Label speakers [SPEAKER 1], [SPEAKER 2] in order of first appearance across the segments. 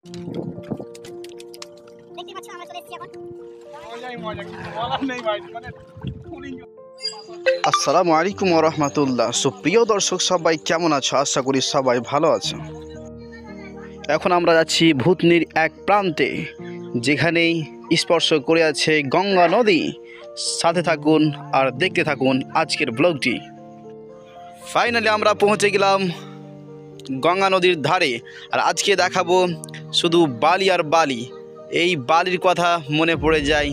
[SPEAKER 1] দেখতে পাচ্ছ আমরা চলে এসেছি এখন।
[SPEAKER 2] মজা কিছু বলার নেই ভাই, মানে
[SPEAKER 3] আসসালামু আলাইকুম ওয়া রাহমাতুল্লাহ। সুপ্রিয় দর্শক সবাই কেমন আছো? আশা করি সবাই ভালো আছো। এখন আমরা যাচ্ছি ভূতনির এক প্রান্তে, যেখানেই স্পর্শ করে আছে গঙ্গা নদী। সাথে থাকুন আর দেখতে থাকুন আজকের ব্লগটি। ফাইনালি আমরা পৌঁছে গেলাম গঙ্গা নদীর ধারে, আর আজকে দেখাবো শুধু বালি আর বালি। এই বালির কথা মনে পড়ে যায়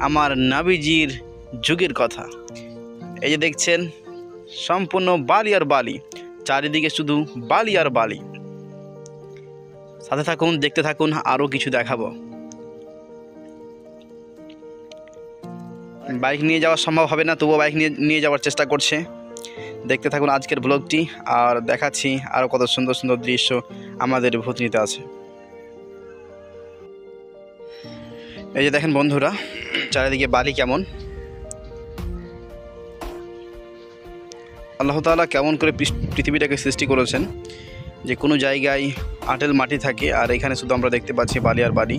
[SPEAKER 3] আমার নবীজির যুগের কথা। এই যে দেখছেন সম্পূর্ণ বালি আর বালি, চারিদিকে শুধু বালি আর বালি। সাথে থাকুন, দেখতে থাকুন, আরও কিছু দেখাবো। বাইক নিয়ে যাওয়া সম্ভব হবে না, তবুও বাইক নিয়ে যাওয়ার চেষ্টা করছে। দেখতে থাকুন আজকের ব্লগটি, আর দেখাচ্ছি আরও কত সুন্দর সুন্দর দৃশ্য আমাদের ভূতনিতে আছে। এই যে দেখেন বন্ধুরা, চারিদিকে বালি কেমন। আল্লাহ তাআলা কেমন করে পৃথিবীটাকে সৃষ্টি করেছেন, যে কোনো জায়গায় আঁটেল মাটি থাকে, আর এখানে শুধু আমরা দেখতে পাচ্ছি বালি আর বালি।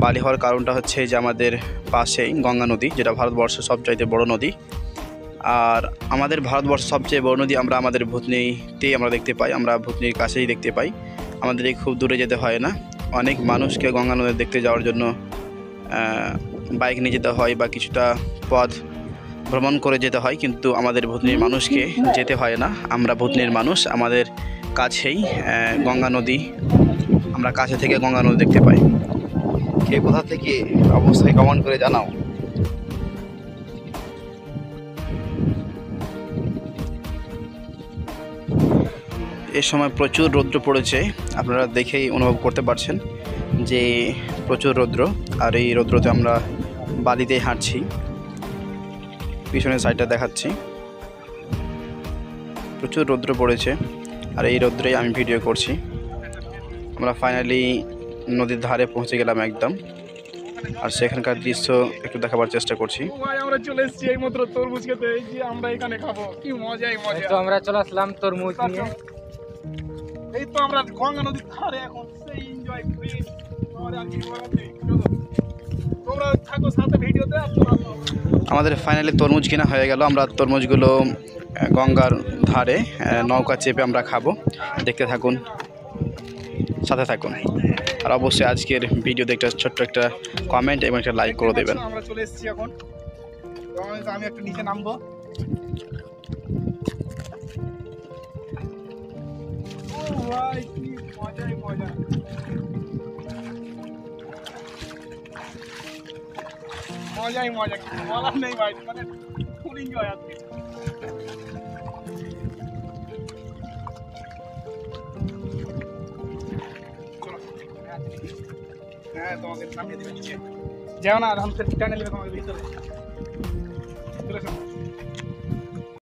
[SPEAKER 3] বালি হওয়ার কারণটা হচ্ছে যে আমাদের পাশেই গঙ্গা নদী, যেটা ভারতবর্ষের সবচাইতে বড় নদী। আর আমাদের ভারতবর্ষের সবচেয়ে বড় নদী আমরা আমাদের ভূতনিতেই আমরা দেখতে পাই, আমরা ভূতনির কাছেই দেখতে পাই। আমাদের এই খুব দূরে যেতে হয় না। অনেক মানুষকে গঙ্গা নদী দেখতে যাওয়ার জন্য বাইক নিয়ে যেতে হয় বা কিছুটা পথ ভ্রমণ করে যেতে হয়, কিন্তু আমাদের ভূতনির মানুষকে যেতে হয় না। আমরা ভূতনির মানুষ, আমাদের কাছেই গঙ্গা নদী, আমরা কাছে থেকে গঙ্গা নদী দেখতে পাই। কে কোথা থেকে অবশ্যই কমেন্ট করে জানাও। এ সময় প্রচুর রৌদ্র পড়েছে, আপনারা দেখেই অনুভব করতে পারছেন যে প্রচুর রৌদ্র। আর এই রৌদ্রতে আমরা বালিতেই হাঁটছি, পিছনের সাইডটা দেখাচ্ছি। প্রচুর রৌদ্র পড়েছে, আর এই রৌদ্রেই আমি ভিডিও করছি। আমরা ফাইনালি নদীর ধারে পৌঁছে গেলাম একদম, আর সেখানকার দৃশ্য একটু দেখাবার চেষ্টা করছি।
[SPEAKER 2] ভাই আমরা চলে এসেছি এই মাত্র তরমুজ খেতে, এই যে আমরা এখানে খাবো, কি মজাই মজা।
[SPEAKER 4] তো আমরা চলে আসলাম তরমুজ নিয়ে।
[SPEAKER 2] এই তো আমরা গঙ্গা নদীর ধারে এখন সেই এনজয় করি। তোমরা থাকো সাথে ভিডিওতে।
[SPEAKER 3] আমাদের ফাইনালি তরমুজ কেনা হয়ে গেল। আমরা তরমুজগুলো গঙ্গার ধারে নৌকা চেপে আমরা খাবো। দেখতে থাকুন, সাথে থাকুন, আর অবশ্যই আজকের ভিডিওতে একটা ছোট্ট একটা কমেন্ট এবং একটা লাইক করে দেবেন।
[SPEAKER 2] আমরা চলে এসেছি এখন, আমি একটু নিচে নামবো। ও ভাই কি মজাই মজা। মজাই মজা, কিছু বলার নেই ভাই, মানে ফুল এনজয় আজকে। হ্যাঁ তোমাকে নামিয়ে দেবে নিচে, যাও না, আমি টানে নেবে তোমাকে ভিতরে। চলে এসো।